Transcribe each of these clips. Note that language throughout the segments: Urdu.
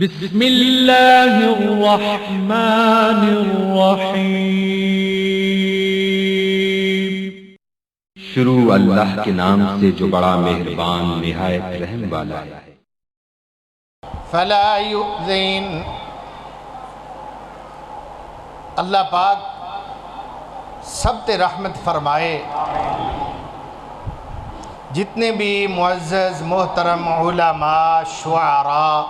بسم اللہ الرحمن الرحیم۔ شروع اللہ کے نام سے جو بڑا مہربان نہایت رحم والا ہے۔ فلا یؤذین، اللہ پاک سب تے رحمت فرمائے۔ جتنے بھی معزز محترم علماء شعراء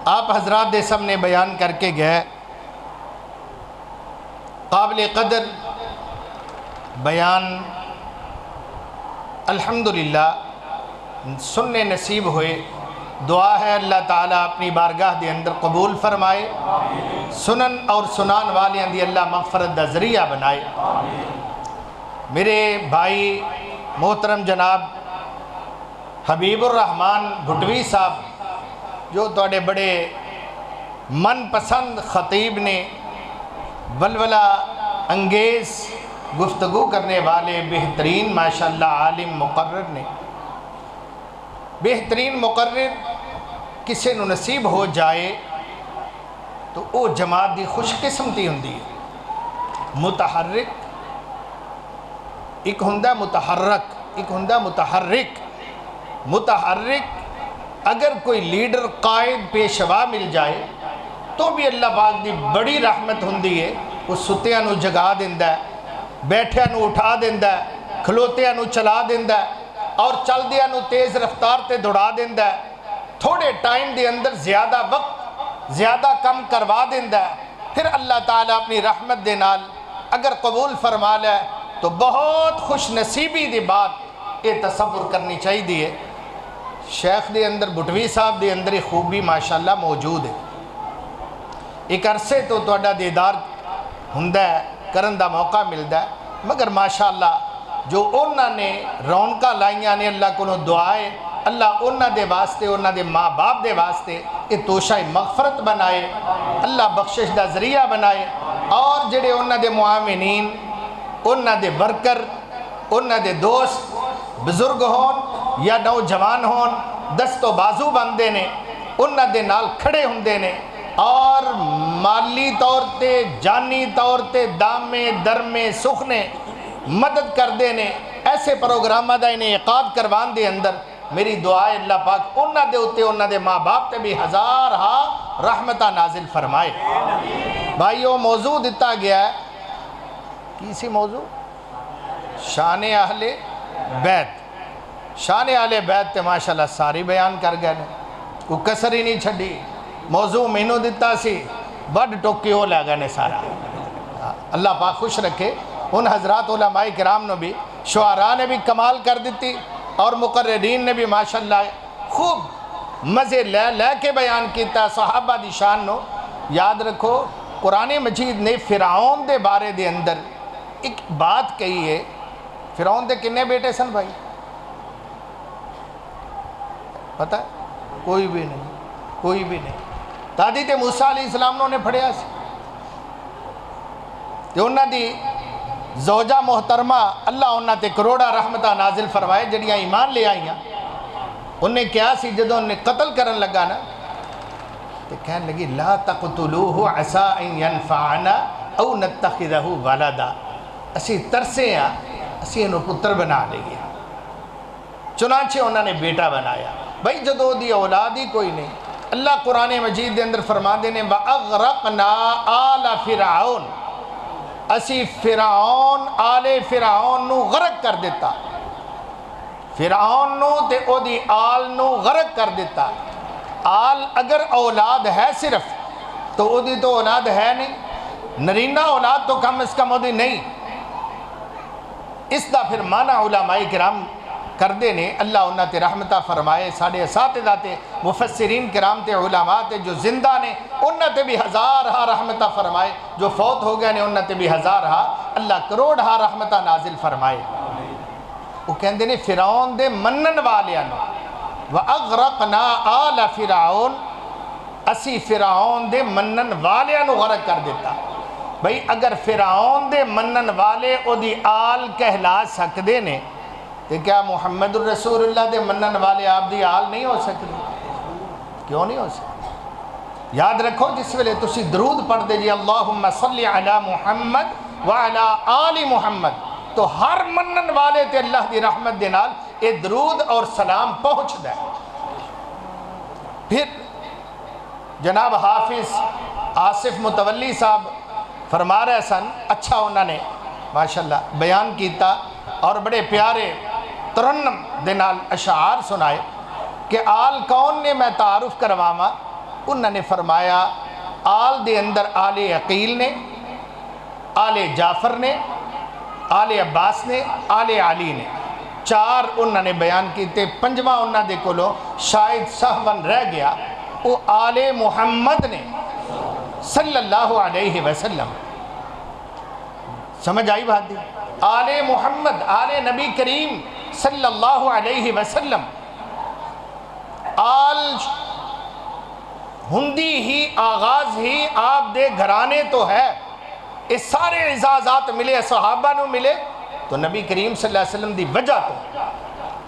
آپ حضرات دے سامنے بیان کر کے گئے، قابل قدر بیان الحمدللہ سننے نصیب ہوئے۔ دعا ہے اللہ تعالیٰ اپنی بارگاہ دے اندر قبول فرمائے، سنن اور سنان والیاں دی اللہ مغفرت دا ذریعہ بنائے۔ میرے بھائی محترم جناب حبیب الرحمان بھٹوی صاحب جو توڑے بڑے من پسند خطیب نے، ولولہ انگیز گفتگو کرنے والے بہترین ماشاءاللہ عالم مقرر نے۔ بہترین مقرر کسی نو نصیب ہو جائے تو او جماعت دی خوش قسمتی ہوندی ہے۔ متحرک ایک ہندہ متحرک، ایک ہندہ متحرک۔ متحرک اگر کوئی لیڈر قائد پیشوا مل جائے تو بھی اللہ پاک دی بڑی رحمت ہوندی ہے۔ وہ ستیاں نو جگا دیندہ ہے، بیٹھیاں نو اٹھا دیندہ ہے، کھلوتیاں نو چلا دیندہ ہے اور چل دیاں نو تیز رفتار تے دوڑا دیندہ ہے۔ تھوڑے ٹائم دے اندر زیادہ وقت زیادہ کم کروا دیندہ ہے۔ پھر اللہ تعالیٰ اپنی رحمت دے نال اگر قبول فرما لے تو بہت خوش نصیبی دی بات یہ تصور کرنی چاہیے دی ہے۔ شیخ دے اندر بھٹوی صاحب دے اندر یہ خوبی ماشاءاللہ موجود ہے۔ ایک عرصے تو توڑا دیدار ہندہ ہے، کرن دا موقع ملدا ہے، مگر ماشاءاللہ جو انہوں نے رونقہ لائیاں نے اللہ کو دعائے اللہ انہوں دے واسطے، انہوں دے ماں باپ دے واسطے یہ توشہ مغفرت بنائے، اللہ بخشش دا ذریعہ بنائے۔ اور جڑے انہوں دے معاونین، انہوں دے برکر، انہوں دے دوست بزرگ ہون یا نوجوان ہون، دست و بازو بندے نے انہوں دے نال کھڑے ہوندے نے اور مالی طور تے جانی طور تے دامے درمے سخنے مدد کر دینے۔ ایسے پروگرامہ دا انعقاد کروان دے اندر میری دعا ہے اللہ پاک انہوں دے ہوتے انہوں دے ماں باپ تے بھی ہزار ہاں رحمتہ نازل فرمائے۔ بھائیو موضوع دیتا گیا ہے، کیسی موضوع؟ شان اہل بیت۔ شان اہل بیت تے ماشاءاللہ ساری بیان کر گئے نے، کوئی کسر ہی نہیں چھڑی۔ موضوع مینوں دیتا سی بڑھ ٹوکی ہو لگا نے سارا۔ اللہ پاک خوش رکھے ان حضرات علماء کرام نے بھی، شعراء نے بھی کمال کر دیتی اور مقررین نے بھی ماشاءاللہ خوب مزے لے کے بیان کیتا۔ صحابہ دی شان نو یاد رکھو، قرآن مجید نے فرعون دے بارے دے اندر ایک بات کہی ہے۔ فرعون دے کنے بیٹے سن بھائی؟ پتہ ہے؟ کوئی بھی نہیں، کوئی بھی نہیں۔ دادی تے موسیٰ علیہ السلام نے پڑھیا سی کہ انہاں دی زوجہ محترمہ اللہ انہاں تے کروڑا رحمتہ نازل فرمائے جڑیاں ایمان لے آئیاں۔ انہیں کیا سی جدو انہیں قتل کرن لگا نا تو کہنے لگی لا تقتلوہ عسا ان ینفعنا او نتخذہ ولدا، اسی ترسے ہیں اسی انہوں پتر بنا لے گیا۔ چنانچہ انہوں نے بیٹا بنایا۔ بھائی جدو دی اولاد ہی کوئی نہیں، اللہ قرآن مجید دے اندر فرما دینے وَأَغْرَقْنَا آلَ فِرْعَوْنَ، اسی فرعون آل فرعون نو غرق کر دیتا۔ فرعون نو تے او دی آل نو غرق کر دیتا۔ آل اگر اولاد ہے صرف تو او دی تو اولاد ہے نہیں، نرینہ اولاد تو کم از کم او دی نہیں۔ اس دا پھر معنی علماء کرام کر دینے اللہ انہاں تے رحمتہ فرمائے۔ ساڑھے اساتذہ تے مفسرین کرام تے علماء تے جو زندہ نے انہاں تے بھی ہزار ہاں رحمتہ فرمائے، جو فوت ہو گئے نے انہاں تے بھی ہزار ہاں اللہ کروڑ ہاں رحمتہ نازل فرمائے۔ وہ کہندے نے فرعون دے منن والیاں وَأَغْرَقْنَا آلَ فِرْعَوْنَ، اسی فرعون دے منن والیاں غرق کر دیتا۔ بھئی اگر فرعون دے منن والے او دی آل کہلا سکدے نے تو کیا محمد الرسول اللہ دے منن والے آپ دی آل نہیں ہو سکتے؟ کیوں نہیں ہو سکتی؟ یاد رکھو جس ویلے تسی درود پڑھ دے جی اللہم صلی علی محمد وعلی آل محمد، تو ہر منن والے تے اللہ دی رحمت دے نال اے درود اور سلام پہنچ دے۔ پھر جناب حافظ آصف متولی صاحب فرما رہے سن، اچھا انہوں نے ماشاءاللہ بیان کیتا اور بڑے پیارے ترنم دے نال اشعار سنائے کہ آل کون نے میں تعارف کرواما۔ انہوں نے فرمایا آل دے اندر آل عقیل نے، آل جعفر نے، آل عباس نے، آل علی نے، چار انہوں نے بیان کیتے۔ پنجواں انہوں دے کولو شاید سہون رہ گیا، وہ آل محمد نے صلی اللہ علیہ وسلم۔ سمجھ آئی بات دی؟ آل محمد، آل نبی کریم صلی اللہ علیہ وسلم۔ آل ہندی ہی آغاز ہی آپ دے گھرانے تو ہے، اس سارے اعزازات ملے صحابہ نو ملے تو نبی کریم صلی اللہ علیہ وسلم دی وجہ تو،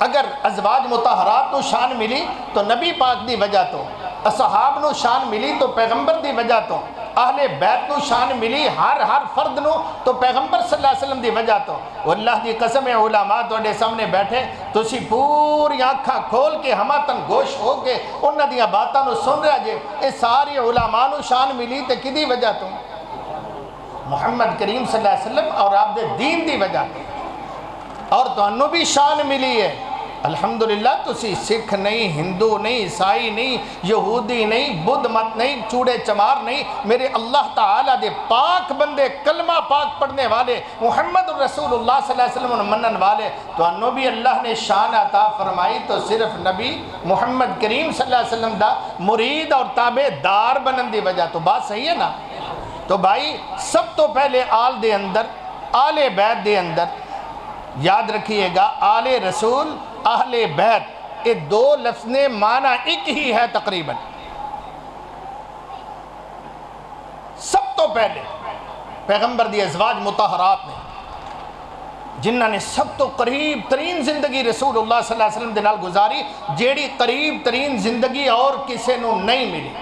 اگر ازواج مطہرات نو شان ملی تو نبی پاک دی وجہ تو، اصحاب نو شان ملی تو پیغمبر دی وجہ تو، اہل بیت نو شان ملی ہر فرد نو تو پیغمبر صلی اللہ علیہ وسلم دی وجہ تو۔ واللہ دی قسم علماء توڑے سامنے بیٹھے تسی پوری آنکھاں کھول کے ہماتن گوش ہو کے انہاں دیاں باتاں نو سن رہا جے، اس ساری علماء نو شان ملی تے کدی وجہ تو؟ محمد کریم صلی اللہ علیہ وسلم اور آپ دے دین دی وجہ تو، اور تو انہوں بھی شان ملی ہے۔ الحمدللہ تسی سکھ نہیں، ہندو نہیں، عیسائی نہیں، یہودی نہیں، بدھ مت نہیں، چوڑے چمار نہیں، میرے اللہ تعالیٰ دے پاک بندے، کلمہ پاک پڑھنے والے، محمد رسول اللہ صلی اللہ علیہ وسلم منن والے، تو انہوں بھی اللہ نے شان عطا فرمائی تو صرف نبی محمد کریم صلی اللہ علیہ وسلم دا مرید اور تابع دار بنن دی وجہ تو۔ بات صحیح ہے نا؟ تو بھائی سب تو پہلے آل دے اندر، آل بیت دے اندر یاد رکھیے گا، آل رسول، اہل بیت، یہ دو لفظ نے معنی ایک ہی ہے تقریباً۔ سب تو پہلے پیغمبر دی ازواج مطہرات نے، جنہاں نے سب تو قریب ترین زندگی رسول اللہ صلی اللہ علیہ وسلم دے نال گزاری، جیڑی قریب ترین زندگی اور کسے نو نہیں ملی۔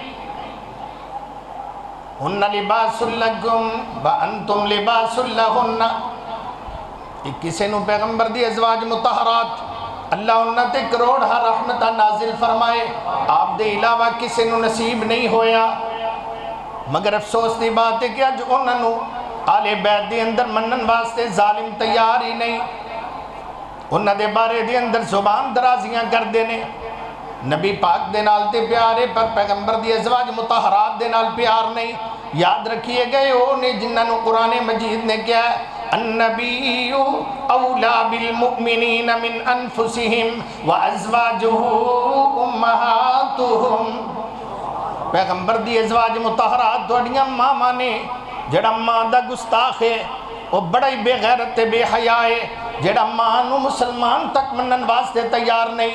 ہن لباس لکم وانتم لباس لہن، یہ کسے نو پیغمبر دی ازواج مطہرات اللہ انہاں تے کروڑ ہر رحمتہ نازل فرمائے، آپ دے علاوہ کسے نو نصیب نہیں ہویا۔ مگر افسوس دی بات ہے کہ اج انہاں نو آل بیت دے اندر منن واسطے ظالم تیار ہی نہیں، انہاں دے بارے دے اندر زبان درازیاں کر دینے۔ نبی پاک دے نال تے پیارے پر پیغمبر دی ازواج مطہرات دے نال پیار نہیں۔ یاد رکھیے گئے نے جنہاں نو قرآن مجید نے کیا ہے، النبی اولا بالمؤمنین من انفسہم وازواجہ امہاتہم، پیغمبر دی ازواج مطہرات دوڑیاں ماما نے، جڑا ماں دا گستاخ ہے وہ بڑا ہی بے غیرت بے حیا ہے، جڑا ماں نو مسلمان تک منن واسطے تیار نہیں،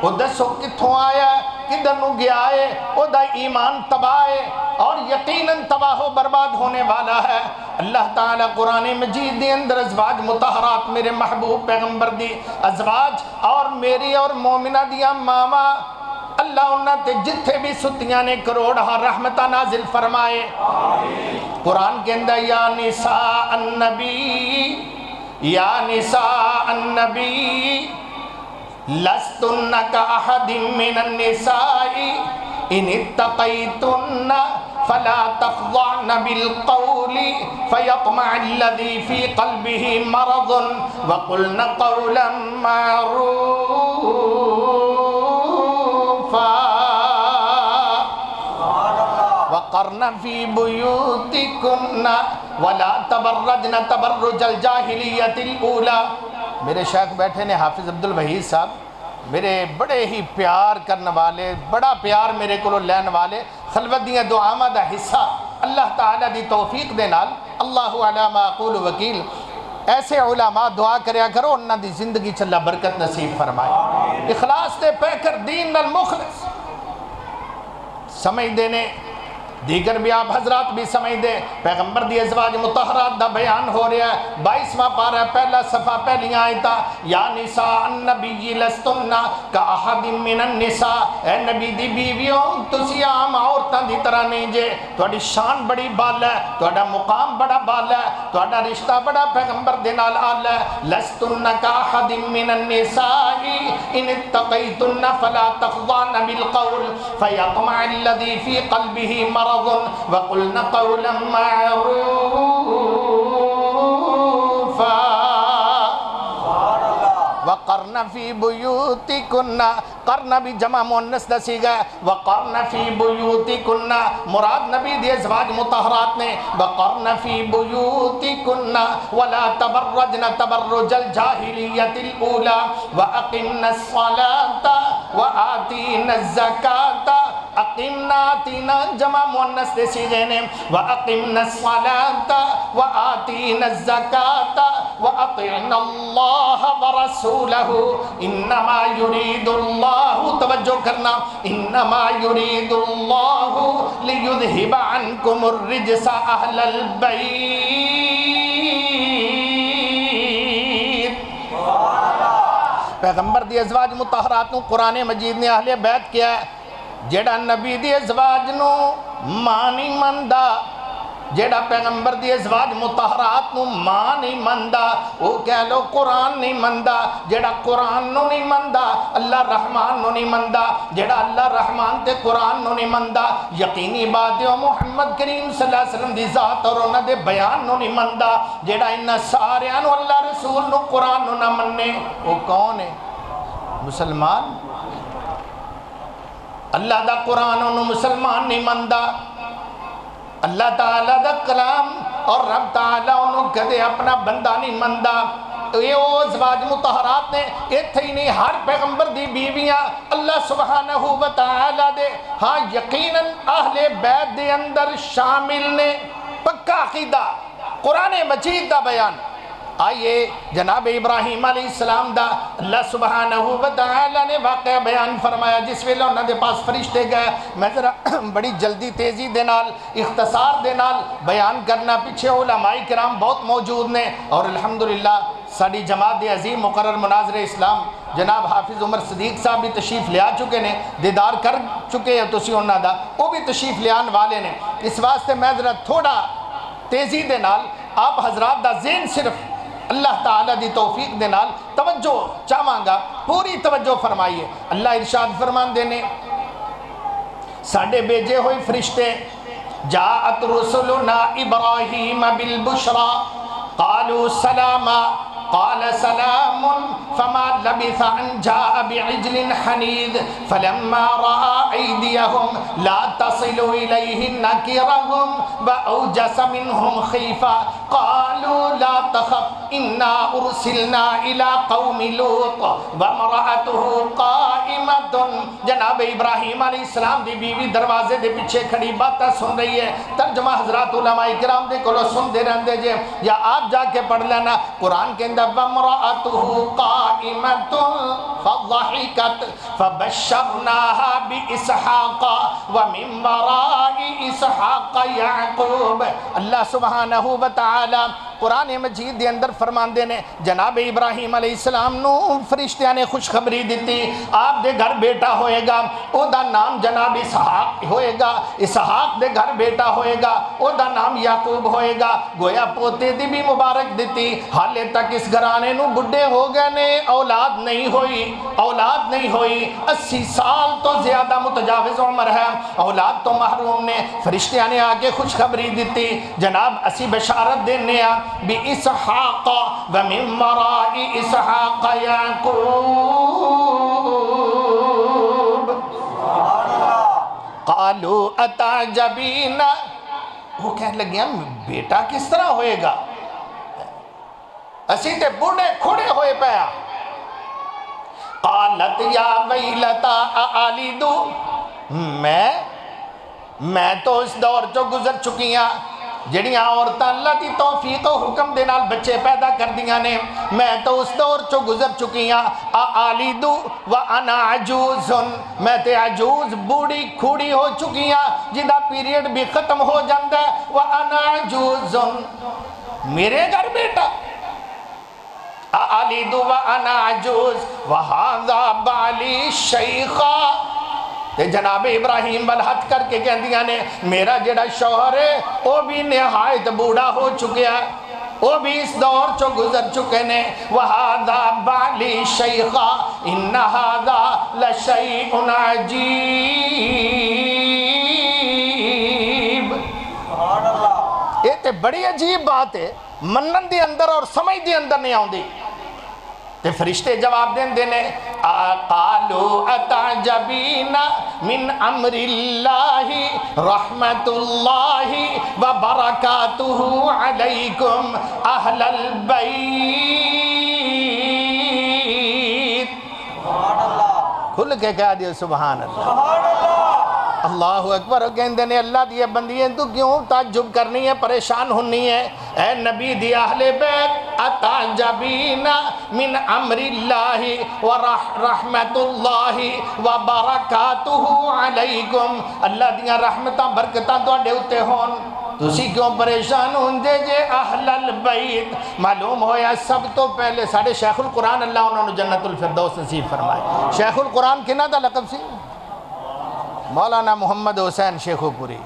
وہ دسو کتھوں آیا ہے، کدھر نو گیا ہے، وہ دا ایمان تباہ ہے اور یقیناً تباہ و برباد ہونے والا ہے۔ اللہ تعالیٰ قرآن مجید دے اندر ازواج مطہرات، میرے محبوب پیغمبر دی ازواج اور میری اور مومنہ دیا ماما، اللہ انہاں تے جتھے بھی ستیاں نے کروڑ ہاں رحمتہ نازل فرمائے۔ قرآن کے اندر یا نساء النبی، یا نساء النبی لستن کاحد من النساء ان اتقیتن فلا تخضعن بالقول فيطمع الذي في قلبه مرض وقلن قولا معروفا وقرن في بيوتكن ولا تبرجن تبرج الجاهلية الأولى۔ میرے شیخ بیٹھے نے حافظ عبد الوحید صاحب، میرے بڑے ہی پیار کرنے والے، بڑا پیار میرے کو لین والے، خلوت دیاں دعاواں دا حصہ اللہ تعالیٰ دی توفیق دے نال، اللہ علی ما اقول وکیل۔ ایسے علماء دعا کریا کرو انہاں دی زندگی چ اللہ برکت نصیب فرمائے، اخلاص دے پہ کر دین نال مخلص سمجھ دینے دیگر بھی آپ حضرات بھی سمجھ دے پیغمبر دی ازواج مطہرات دا بیان ہو رہا ہے 22واں پارہ پہلا صفحہ پہلیاں آیتاں یا نساء النبی لستن کاحد من النساء اے نبی دی بیویوں تسی عام عورتاں دی طرح نہیں جے تہاڈی شان بڑی بالا ہے تہاڈا مقام بڑا بالا ہے تہاڈا رشتہ بڑا پیغمبر دے نال اعلی ہے لستن کاحد من النساء ان اتقیتن فلا تخضعن بالقول فیطمع الذی فی قلبہ مرض وقلنا قولا معروفا وقرن فی بیوتکن قرن بھی جمع مؤنث دسی گئے وقرن فی بیوتکن مراد نبی دی ازواج مطہرات نے وقرن فی بیوتکن ولا تبرجن تبرج الجاہلیت الاولی واقمنا الصلاة وآتینا الزکاة اقیمنا آتینا جمع مؤنث دے سیغے نے واقمنا الصلاة وآتینا الزکاة واطعنا اللہ ورسولہ انما یرید اللہ توجہ کرنا انما یرید اللہ لیذہب عنکم الرجس اہل البیت پیغمبر دی ازواج مطہرات نو قرآن مجید نے اہل بیت کیا ہے جیڑا نبی دی ازواج نو ماں نہیں مندا جیڑا پیغمبر دی ازواج مطہرات نو ماں نہیں مندا وہ کہہ لو قرآن نہیں مندا جیڑا قرآن نو نہیں مندا اللہ رحمان نو نہیں مندا جیڑا اللہ رحمان تے قرآن نو نہیں مندا یقینی بات ہے محمد کریم صلی اللہ علیہ وسلم دی ذات اور انہاں دے بیان نو نہیں مندا جیڑا انہاں ساریاں نو اللہ رسول نو قرآن نو نہ مننے وہ کون ہے مسلمان اللہ دا قرآن انہوں مسلمان نہیں مندا اللہ تعالیٰ دا کلام اور رب تعالیٰ انہوں کدے اپنا بندہ نہیں مندا یہ وہ ازواج مطہرات نے اتھے ہی نہیں ہر پیغمبر دی بیویاں اللہ سبحانہ و تعالیٰ دے ہاں یقیناً اہل بیت دے اندر شامل نے پکا عقیدہ قرآن مجید دا بیان آئیے جناب ابراہیم علیہ السلام دا اللہ سبحانہ و تعالی نے واقعہ بیان فرمایا جس ویلے انہوں نے پاس فرشتے گئے میں ذرا بڑی جلدی تیزی دے نال اختصار دے نال بیان کرنا پیچھے علماء کرام بہت موجود نے اور الحمدللہ ساڑی جماعت دے عظیم مقرر مناظر اسلام جناب حافظ عمر صدیق صاحب بھی تشریف لیا چکے نے دیدار کر چکے ہیں تسی انہوں دا وہ بھی تشریف لیان والے نے اس واسطے میں ذرا تھوڑا تیزی دے نال آپ حضرات دا ذہن صرف اللہ تعالیٰ دی توفیق دے نال توجہ چاہواں گا پوری توجہ فرمائیے اللہ ارشاد فرمان دینے ساڑھے بیجے ہوئی فرشتے جاءت رسلنا ابراہیم بالبشرا قالوا سلاما قال سلام فما لبث ان جاء بعجل حنيذ فلما راى ايديهم لا تصل اليه نكرهم واوجس منهم خيفه قالوا لا تخف انا ارسلنا الى قوم لوط وامراته قائمه جناب ابراہیم علیہ السلام دی بیوی دروازے دے پیچھے کھڑی باتیں سن رہی ہے ترجمہ حضرات علماء کرام دے کولو سن دے رہندے جے یا آپ جا کے پڑھ لینا قرآن کے وامرأته قائمة فضحكت فبشرناها بإسحاق ومن وراء إسحاق يعقوب اللہ سبحانہ وتعالی قرآن مجید دے اندر فرمان دینے جناب ابراہیم علیہ السلام نو فرشتیاں نے خوشخبری دیتی آپ دے گھر بیٹا ہوئے گا او دا نام جناب اسحاق ہوئے گا اسحاق دے گھر بیٹا ہوئے گا او دا نام یعقوب ہوئے گا گویا پوتے دی بھی مبارک دیتی حالے تک اس گھرانے نو بڑھے ہو گئے نے اولاد نہیں ہوئی 80 سال تو زیادہ متجاوز عمر ہے اولاد تو محروم نے فرشتیاں نے آگے خوشخبری دیتی جناب اسی بشارت دینے بِإِسْحَاقَ وَمِن وَرَاءِ إِسْحَاقَ يَعْقُوبَ قَالُوا أَتَعْجَبِينَ وہ کہنے لگے بیٹا کس طرح ہوئے گا اسی تے بوڑھے کھڑے ہوئے پیا قالت یا ویلتا اعلیدو میں تو اس دور جو گزر چکی ہیں جڑیاں عورتاں اللہ دی توفیق و حکم دے نال بچے پیدا کر دیاں نے میں تو اس دور چو گزر چکی ہاں آلیدو و انا عجوز میں تے عجوز بوڑی کھوڑی ہو چکی ہاں جدہ پیریڈ بھی ختم ہو جاتا ہے وَأَنَا عَجُوزٌ میرے گھر بیٹا أَأَلِدُ وَأَنَا عَجُوزٌ وَهَذَا بَعْلِي شَيْخًا تے جناب ابراہیم بلحت کر کے کہندیاں نے میرا جڑا شوہر ہے وہ بھی نہایت بوڑھا ہو چکیا ہے وہ بھی اس دور چو گزر چکے نے وَهَذَا بَعْلِي شَيْخًا إِنَّ هَذَا لَشَيْءٌ عَجِيبٌ یہ تے بڑی عجیب بات ہے منن دی اندر اور سمجھ دی اندر نہیں آؤں دی تے فرشتے جواب دیں دینے قالوا اتعجبین من امر اللہ رحمت اللہ وبرکاتہ علیکم اہل البیت کھل کے کہہ دیو سبحان اللہ اللہ اکبر کہندے نے اللہ دی بندیاں تو کیوں تعجب کرنی ہے پریشان ہونی ہے اے نبی دی اہل بیت اتعجبین من امر اللہ ورحمت اللہ وبرکاتہ علیکم اللہ دیاں رحمتاں برکتاں تواڈے اوتے ہون تسی کیوں پریشان ہوندے جے اہل البیت معلوم ہویا سب تو پہلے ساڑھے شیخ القرآن اللہ انہوں نے جنت الفردوس نصیب فرمائے شیخ القرآن کنہ دا لقب سی مولانا محمد حسین شیخو پوری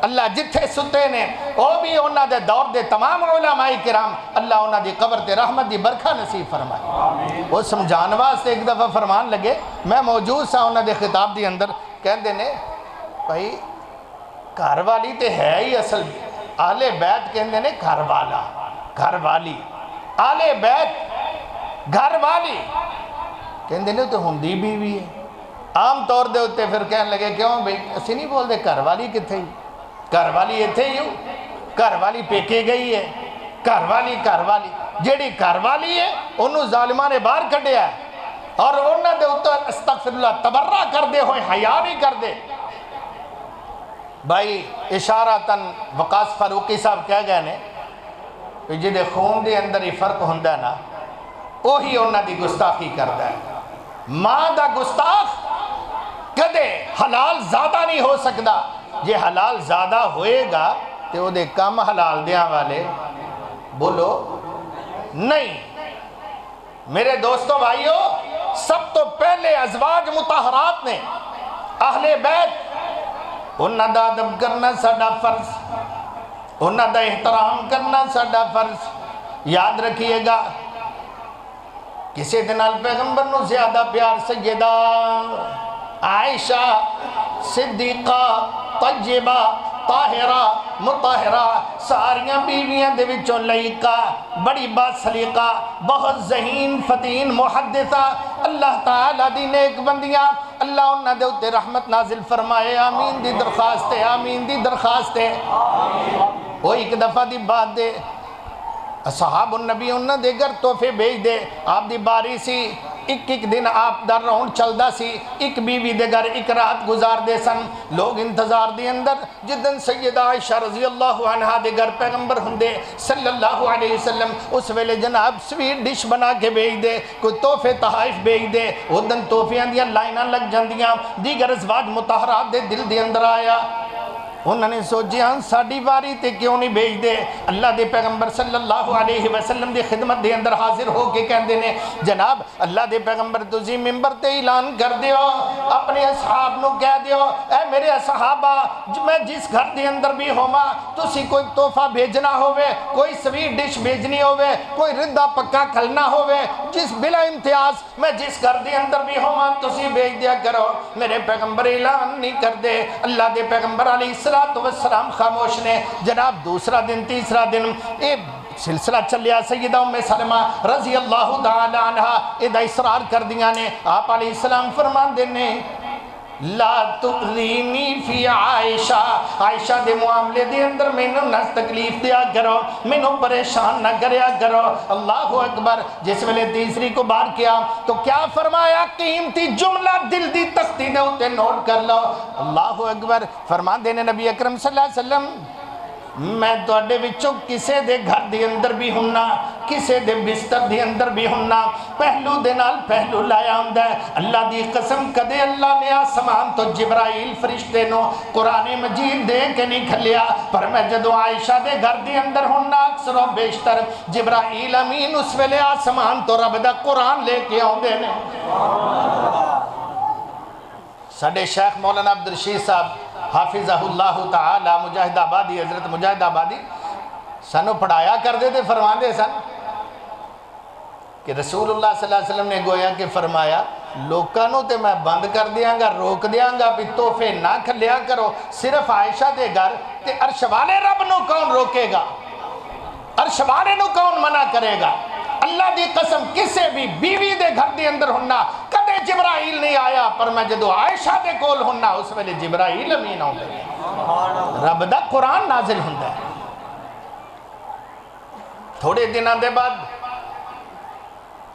اللہ جتھے ستے نے وہ بھی انہاں دے دور دے تمام علماء کرام اللہ انہاں دی قبر تے رحمت دی برکھا نصیب فرمائے وہ سمجھان واسطے ایک دفعہ فرمان لگے میں موجود سا انہاں دے خطاب دی اندر کہندے نے بھائی گھر والی تے ہے ہی اصل اہل بیت کہندے نے گھر والا گھر والی اہل بیت گھر والی کہندے نے تو ہوندی بیوی ہے عام طور دے ہوتے پھر کہنے لگے کیوں بھئی اسی نہیں بول دے گھر والی کتھے ہی گھر والی ایتھے ہی ہو گھر والی پیکے گئی ہے گھر والی جیڑی گھر والی ہے انہوں ظالمہ نے باہر کھڑیا ہے اور انہوں دے اتر استغفر اللہ تبرہ کر دے ہوئے حیاء نہیں کر دے بھائی اشارتاً وقاص فاروقی صاحب کہہ گئے نے جدے خون دے اندر ہی فرق ہوندہ نا وہی انہوں دی گستاخی کردہ ہے ماں دا گستاخ کدے حلال زیادہ نہیں ہو سکتا یہ حلال زیادہ ہوئے گا تو وہ دے کم حلال دیاں والے بولو نہیں میرے دوستوں بھائیو سب تو پہلے ازواج مطہرات نے اہل بیت انہاں دا ادب کرنا ساڈا فرض انہاں دا احترام کرنا ساڈا فرض یاد رکھیے گا کسی دن پیغمبر نو زیادہ پیار سیدہ عائشہ صدیقہ طیبہ طاہرہ مطہرہ ساریاں بیویاں دے وچوں لائقہ بڑی با سلیقہ بہت ذہین فتین محدثہ اللہ تعالیٰ دی نیک بندیاں اللہ انہاں دے اوتے رحمت نازل فرمائے آمین دی درخواست ہے آمین دی درخواست ہے وہ ایک دفعہ دی بات دے اصحاب النبی انہاں دے گھر تحفے بھیج دے آپ دی باری سی ایک دن آپ در رہن چل دا سی ایک بیوی دے گھر ایک رات گزار دے سن لوگ انتظار دے اندر جدن سیدہ عائشہ رضی اللہ عنہ دے گھر پیغمبر ہندے صلی اللہ علیہ وسلم اس ویلے جناب سویٹ ڈش بنا کے بھیج دے کوئی تحفے تحائف بھیج دے ادن تحفیاں دیاں لائناں لگ جاندیاں دیگر ازواج مطہرات دے دل دے اندر آیا انہوں نے سوچیا ساڑی باری تے کیوں نہیں بھیج دے اللہ دے پیغمبر صلی اللہ علیہ وسلم دے خدمت دے اندر حاضر ہو کے کہن دینے جناب اللہ دے پیغمبر تُسی ممبر تے اعلان کر دیو اپنے اصحاب نو کہہ دیو اے میرے اصحابہ میں جس گھر دے اندر بھی ہوما تُسی کوئی تحفہ بھیجنا ہوئے کوئی سویٹ ڈش بھیجنی ہوئے کوئی ردہ پکا کھلنا ہوئے جس بلا امتیاز میں جس گھر دے اندر بھی ہوما تُسی بھیج دیا کرو میرے پیغمبر اعلان نہیں کر دے اللہ دے پیغمبر علیہ السلام خاموش نے جناب دوسرا دن تیسرا دن سلسلہ چلیا سیدہ ام سلمہ رضی اللہ تعالی عنہ ادھا اصرار کر دیا نے آپ علیہ السلام فرمان دینے لا تؤذینی فی عائشہ عائشہ دے معاملے دے اندر میں نو نس تکلیف دیا کرو میں نو پریشان نہ کریا کرو اللہ اکبر جس ویلے تیسری کو بار کیا تو کیا فرمایا قیمتی جملہ دل دی تختی دے ہوتے نوٹ کر لو اللہ اکبر فرمان دینے نبی اکرم صلی اللہ علیہ وسلم میں تواڈے وچوں کسے دے گھر دے اندر بھی ہوننا، کسے دے بستر دے اندر بھی ہوننا، پہلو دے نال پہلو لایا ہوندا ہے۔ اللہ دی قسم کدے اللہ نے آسمان تو جبرائیل فرشتے نو قرآن مجید دے کے نہیں کھلیا، پر میں جدو عائشہ دے گھر دے اندر ہوننا اکثر و بیشتر جبرائیل امین اس ویلے آسمان تو رب دا قرآن لے کے آؤندے نے۔ ساڈے شیخ مولانا عبدالرشید صاحب حافظہ اللہ تعالی مجاہد آبادی، حضرت مجاہد آبادی سانو پڑھایا کر دے تھے، فرماندے سن کہ رسول اللہ صلی اللہ علیہ وسلم نے گویا کہ فرمایا لوکانوں تے میں بند کر دیاں گا، روک دیاں گا بھی تحفے نہ کھلیا کرو، صرف عائشہ دے گھر تے عرش والے رب نو کون روکے گا، عرش والے نو کون منع کرے گا؟ اللہ دی قسم کسے بھی بیوی دے گھر دے اندر ہونا کدے جبرائیل نہیں آیا، پر میں جدو عائشہ دے کول ہونا اس ویلے جبرائیل امین آؤں گے، رب دا قرآن نازل ہوندا ہے۔ تھوڑے دنوں دے بعد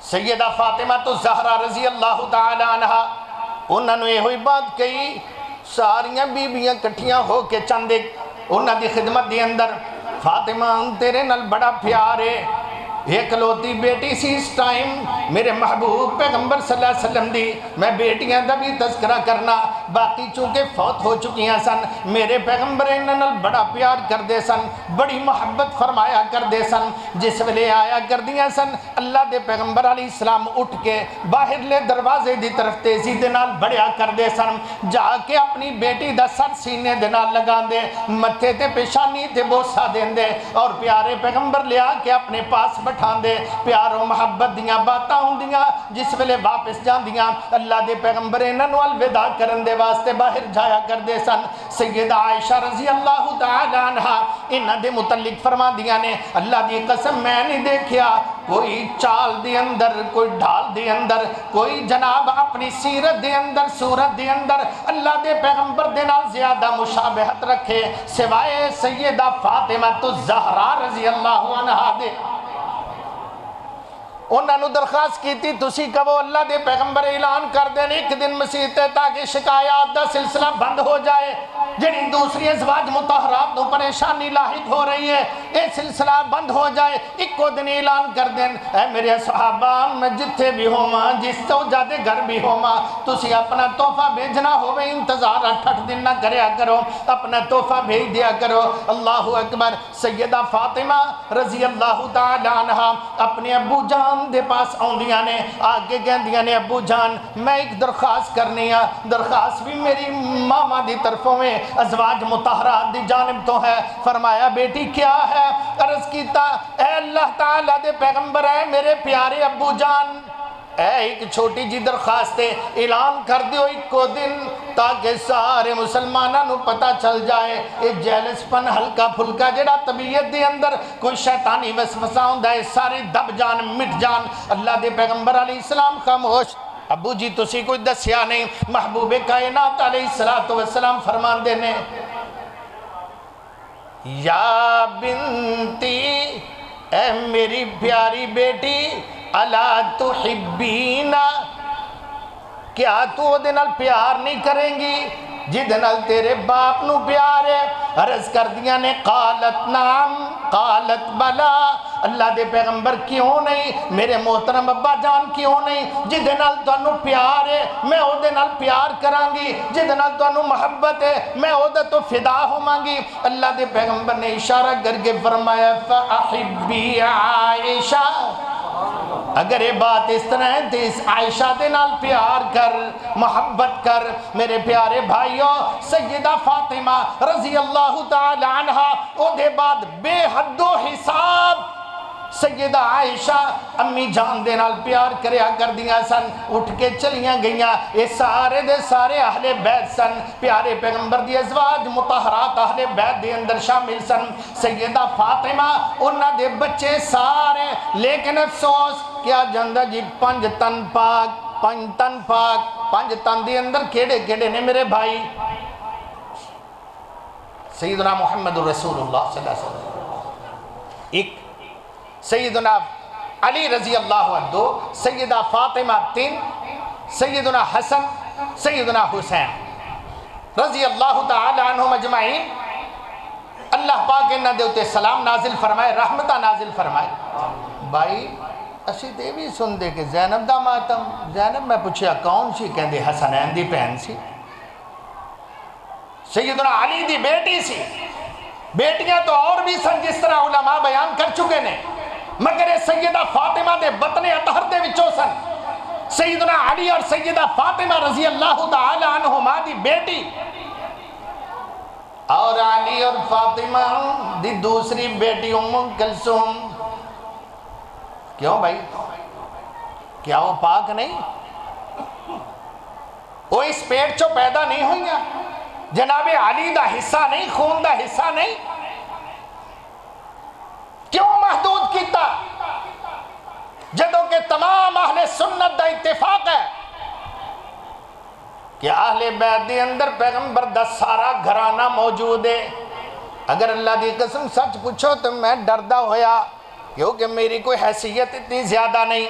سیدہ فاطمہ تو زہرا رضی اللہ تعالی عنہ انہوں نے یہ ہوئی بات کہی، ساریاں بیبیاں کٹھیاں ہو کے چندے انہوں دی خدمت دی اندر، فاطمہ تیرے نال بڑا پیار ہے، ایک لوتی بیٹی سی اس ٹائم میرے محبوب پیغمبر صلی اللہ علیہ وسلم دی، میں بیٹیاں دا بھی تذکرہ کرنا، باقی چونکہ فوت ہو چکی ہیں سن، میرے پیغمبر انہوں بڑا پیار کر دے سن، بڑی محبت فرمایا کر دے سن، جس ویلے آیا کر دیا سن اللہ دے پیغمبر علیہ السلام اٹھ کے باہر لے دروازے دی طرف تیزی دے نال بڑھیا کر دے سن، جا کے اپنی بیٹی دا سر سینے دے نال لگا دے، متھے تے پیشانی تے بوسہ دین دے، اور پیارے پیغمبر لیا کے اپنے پاس بٹھان دے، پیار و محبت دیاں باتاں ہوں دیاں، جس ویلے واپس جان دیاں اللہ دے پیغمبر انہوں الوداع کرن دے واسطے باہر جایا کر دے سن۔ سیدہ عائشہ رضی اللہ تعالی عنہ انہوں دے متعلق فرما دیاں نے اللہ دی قسم میں نہیں دیکھیا کوئی چال دے اندر، کوئی ڈھال دے اندر، کوئی جناب اپنی سیرت دے اندر، صورت دے اندر اللہ دے پیغمبر دے نال زیادہ مشابہت رکھے سوائے سیدہ فاطمہ تو زہرا رضی اللہ عنہ دے۔ انہوں نے درخواست کی تھی تسی کہو اللہ دے پیغمبر اعلان کر دیں ایک دن مسیح تے تاکہ شکایات دا سلسلہ بند ہو جائے، جنہی دوسری ازواج مطہرات تو پریشانی لاحق ہو رہی ہے، یہ سلسلہ بند ہو جائے، ایک کو دن اعلان کر دیں اے میرے صحابہ میں جتھے بھی ہوں ماں جس تو جادے گھر بھی ہوں ماں تسی اپنا تحفہ بھیجنا ہوئے انتظار 8 دن نہ کریا کرو، اپنا تحفہ بھیج دیا کرو۔ اللہ اکبر۔ سیدہ فاطمہ رضی اللہ تعالی عنہ اپنے ابو جان دے پاس آندیاں نے، آگے گہندیاں نے ابو جان میں ایک درخواست کرنی ہے، درخواست بھی میری ماما دی طرفوں میں ازواج مطہرات دی جانب تو ہے۔ فرمایا بیٹی کیا ہے؟ عرض کیتا اے اللہ تعالیٰ دے پیغمبر ہے میرے پیارے ابو جان، اے ایک چھوٹی جی درخواست ہے، اعلان کر دیو ایک کو دن تاکہ سارے مسلمانوں نو پتہ چل جائے یہ جیلس پن ہلکا پھلکا جڑا طبیعت دے اندر کوئی شیطانی وسوسہ ہوندا ہے سارے دب جان مٹ جان۔ اللہ دے پیغمبر علیہ السلام خاموش، ابو جی تسی کوئی دسیا نہیں، محبوب کائنات علیہ السلام فرمان دینے یا بنتی اے میری پیاری بیٹی الا تحبینا، کیا تو دنال پیار نہیں کریں گی جدنال تیرے باپ نو پیار ہے؟ عرض کر دیا نے قالت نام قالت بلا، اللہ دے پیغمبر کیوں نہیں میرے محترم ابا جان کیوں نہیں، جدنال تو انو پیار ہے میں او دنال پیار کران گی، جدنال تو انو محبت ہے میں او دا تو فدا ہو مانگی۔ اللہ دے پیغمبر نے اشارہ کر کے فرمایا فَأَحِبِّي عائشہ، اگر یہ بات اس طرح ہے تو اس عائشہ دے نال پیار کر محبت کر۔ میرے پیارے بھائیوں سیدہ فاطمہ رضی اللہ تعالی عنہ او دے بعد بے حد و حساب سیدہ عائشہ امی جان دے نال پیار کریا کر دیا سن، اٹھ کے چلیاں گئیاں، یہ سارے دے سارے اہل بیت سن، پیارے پیغمبر دی ازواج مطہرات اہل بیت دے اندر شامل سن۔ سیدہ فاطمہ انہاں دے بچے سارے، لیکن افسوس کیا جاندہ جی 5 تن پاک 5 تن پاک 5 تن دے اندر کیڑے کیڑے نے میرے بھائی؟ سیدنا محمد رسول اللہ صلی اللہ علیہ وسلم، ایک سیدنا علی رضی اللہ عنہ 2، سیدہ فاطمہ 3، سیدنا حسن سیدنا حسین رضی اللہ تعالی عنہم اجمعین۔ اللہ پاک انہاں دے اوتے سلام نازل فرمائے، رحمتہ نازل فرمائے۔ بھائی اسی تے بھی سن دے کہ زینب دا ماتم، زینب میں پوچھیا کون سی؟ کہندے حسنین دی بہن سی، سیدنا علی دی بیٹی سی۔ بیٹیاں تو اور بھی سن جس طرح علماء بیان کر چکے نے، مگر سیدہ فاطمہ دے بطن اطہر دے وچوں سن۔ سیدنا علی اور سیدہ فاطمہ رضی اللہ تعالی عنہما دی بیٹی، اور علی اور فاطمہ دی دوسری بیٹی ام کلثوم۔ کیوں بھائی؟ کیا وہ پاک نہیں؟ وہ اس پیٹ چو پیدا نہیں ہوئی ہیں؟ جناب علی دا حصہ نہیں، خون دا حصہ نہیں؟ کیوں محدود کیتا؟ جدوں کہ تمام اہل سنت دا اتفاق ہے کہ اہل بیت دے اندر پیغمبر دا سارا گھرانہ موجود ہے۔ اگر اللہ دی قسم سچ پوچھو تو میں ڈردا ہویا، کیونکہ میری کوئی حیثیت اتنی زیادہ نہیں،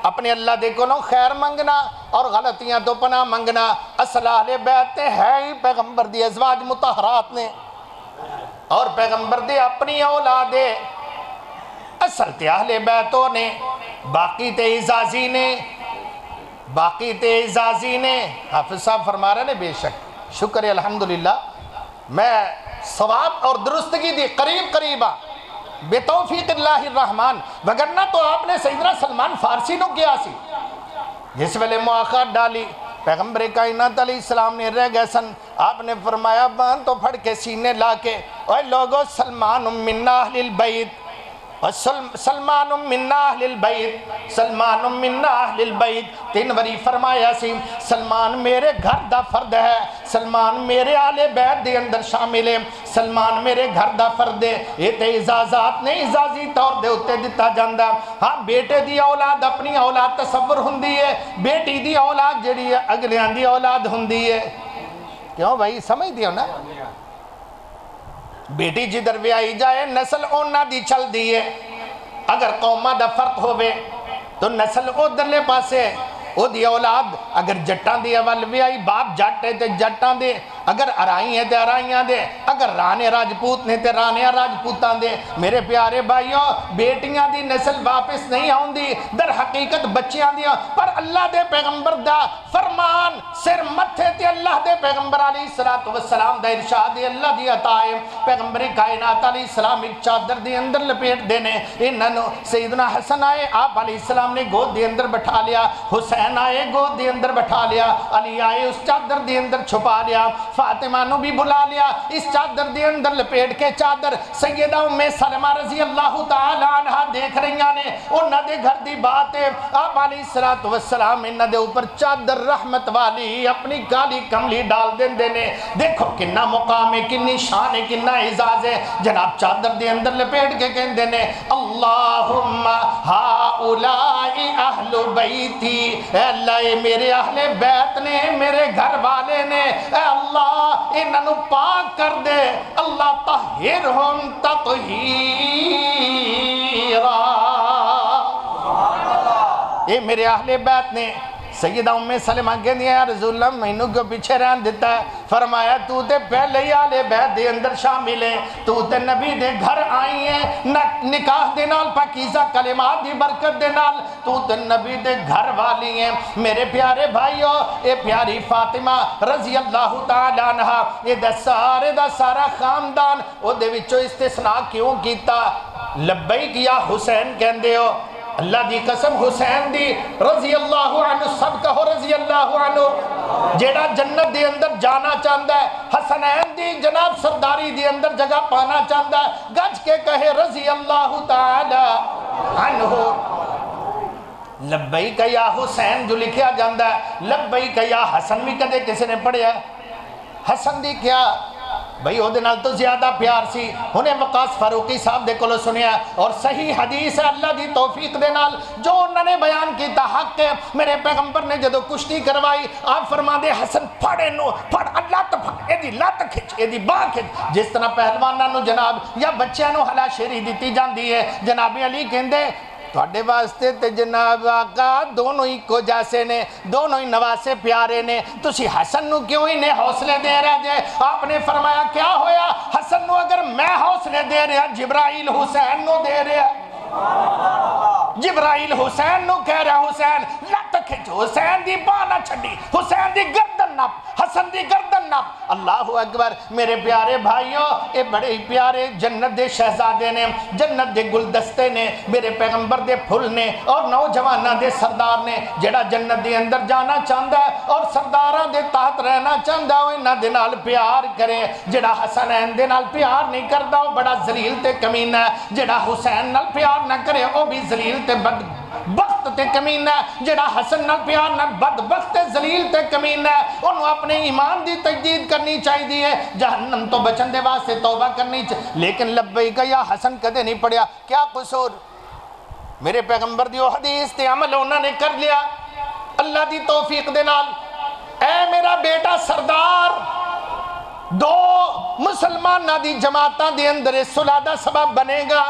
اپنے اللہ دے کولوں خیر منگنا اور غلطیاں تو پناہ منگنا۔ اصل اہل بیت تے ہے ہی پیغمبر دی ازواج مطہرات نے، اور پیغمبر دے اپنی اولاد ہے۔ اصل تے اہل بیتوں نے، باقی تے اعزازی نے، باقی تے اعزازی نے۔ حافظ صاحب فرما رہے نے بے شک شکر ہے الحمدللہ، میں ثواب اور درستگی دی قریب بتوفیق اللہ الرحمن، وگرنہ تو آپ نے سیدنا سلمان فارسی نو کیا سی جس ویلے مواخات ڈالی پیغمبر کائنات علیہ السلام نے رہ گئے سن، آپ نے فرمایا بان تو پھڑ کے سینے لا کے، اوہ لوگو سلمان منا اہل البیت، سلمان منا اہل البیت، سلمان منا اہل البیت۔ 3 وری فرمایا سی سلمان میرے گھر دا فرد ہے، سلمان میرے آل بیت دے اندر شامل ہے، سلمان میرے گھر دا فرد ہے۔ یہ تے اعزازات نے اعزازی طور دے اتے دیتا جاندہ۔ ہاں بیٹے دی اولاد اپنی اولاد تصور ہوندی ہے، بیٹی دی اولاد جڑی اگلیاں دی اولاد ہوندی ہے۔ کیوں بھائی سمجھ دیو نا؟ بیٹی جدھر بھی آئی جائے نسل اونا دی چل دیئے، اگر قومہ دا فرق ہوئے تو نسل او درلے پاسے او دی اولاد اگر جٹان دی اول بھی آئی باپ جٹے تے جٹان دے، اگر ارائی ہیں تے ارائیاں دے، اگر رانے راجپوت نے تے رانے راجپوتان دے۔ میرے پیارے بھائیوں بیٹیاں دی نسل واپس نہیں آؤں دی، در حقیقت بچیاں دیا، پر اللہ دے پیغمبر دا فرمان سر متھے تے اللہ دے پیغمبر علیہ السلام دا ارشاد اللہ دی عطائے۔ پیغمبر کائنات علیہ السلام ایک چادر دی اندر لپیٹ دینے، انہوں سیدنا حسن آئے، آپ علیہ السلام نے گود دی اندر بٹھا لیا، حسین آئے گود دی اندر بٹھا لیا، علی آئے اس چادر دی اندر چھپا لیا، فاطمہ نو بھی بلا لیا، اس چادر دی اندر لپیٹ کے چادر سیدہ ام سلمہ رضی اللہ تعالی عنہ دیکھ رہیاں نے، انہاں دے گھر دی بات ہے، آپ علیہ السلام انہاں دے اوپر چادر رحمت والی اپنی کالی کملی ڈال دیں دینے۔ دیکھو کننا مقام ہے، کنی شان ہے، کننا اعزاز ہے۔ جناب چادر دے اندر لپیٹ کے کہن دینے اللہم ہاؤلائی اہل بیتی، اے اللہ اے میرے اہل بیت نے، میرے گھر والے نے، اے اللہ انہوں پاک کر دے، اللہ طہرہم تطہیرا۔ اے میرے اہل بیت نے۔ سیدہ ام سلمہ کہندی ہے یا رسول اللہ مینوں کیوں پیچھے رہن دیتا ہے؟ فرمایا تو تے پہلے ہی آل بیت دے اندر شامل ہے، تو تے نبی دے گھر آئی ہیں، نکاح دے نال پاکیزہ کلمات دی برکت دے نال تو تے نبی دے گھر والی ہیں۔ میرے پیارے بھائیو اے پیاری فاطمہ رضی اللہ تعالی عنہ یہ دا سارا خاندان او دے وچوں استثناء کیوں کیتا؟ لبیک یا حسین کہندے ہو، اللہ دی قسم حسین دی رضی اللہ عنہ، سب کہو رضی اللہ عنہ، جیڑا جنت دی اندر جانا چاہتا ہے، حسنین دی جناب سرداری دی اندر جگہ پانا چاہتا ہے، گج کے کہے رضی اللہ تعالی عنہ۔ لبیک یا حسین جو لکھیا جاندہ ہے، لبیک یا حسن بھی کدے کسی نے پڑھیا ہے؟ حسن دی کیا بھئی وہ دنال تو زیادہ پیار سی، انہیں وقاص فاروقی صاحب دے کلو سنیا، اور صحیح حدیث ہے اللہ دی توفیق دے نال جو انہوں نے بیان کیتا حق ہے۔ میرے پیغمبر نے جدو کشتی کروائی آپ فرما دے حسن پھڑے نو پھڑ اللہ تو پھڑ، اے دی لات کھچ، اے دی باں کھچ، جس طرح پہلوانہ نو جناب یا بچیاں نو حلا شیری دیتی جان دی ہے۔ جناب علی کہندے تھوڑے واسطے تے جناب آقا دونوں ہی کو جیسے نے، دونوں ہی نواسے پیارے نے، تسی حسن نو کیوں ہی نے حوصلے دے رہے جے؟ آپ نے فرمایا کیا ہویا؟ حسن نو اگر میں حوصلے دے رہا، جبرائیل حسین نو دے رہا، جبرائیل حسین نو کہہ رہا حسین لت کھچ، حسین دی بانا چھڑی، حسین دی گردن نپ، حسن دی گردن نپ۔ اللہ اکبر۔ میرے پیارے بھائیوں، اے بڑے ہی پیارے جنت دے شہزادے نے، جنت دے گلدستے نے، میرے پیغمبر دے پھل نے اور نوجوانہ دے سردار نے، جڑا جنت دے اندر جانا چاہتا ہے اور سرداراں دے تحت رہنا چاہتا ہے، وہ انہاں دے نال پیار کرے۔ جڑا حسنین دے نال پیار نہیں کرتا وہ بڑا ذلیل تے کمینہ ہے، جڑا حسین نال پیار نہ کرے وہ بھی ذلیل تے بدبخت تے کمینہ ہے، جڑا حسن نال پیار نہ بدبخت تے ذلیل تے کمینہ ہے۔ انہوں اپنے ایمان دی تجدید کرنی چاہیے ہے، جہنم تو بچن دے واسطے توبہ کرنی چاہیے، لیکن لبیک یا حسن کدے نہیں پڑھیا۔ کیا قصور؟ میرے پیغمبر دی حدیث تے عمل انہوں نے کر لیا اللہ دی توفیق دے نال۔ اے میرا بیٹا سردار، دو مسلمانہ دی جماعتاں دے اندر صلح دا سبب بنے گا،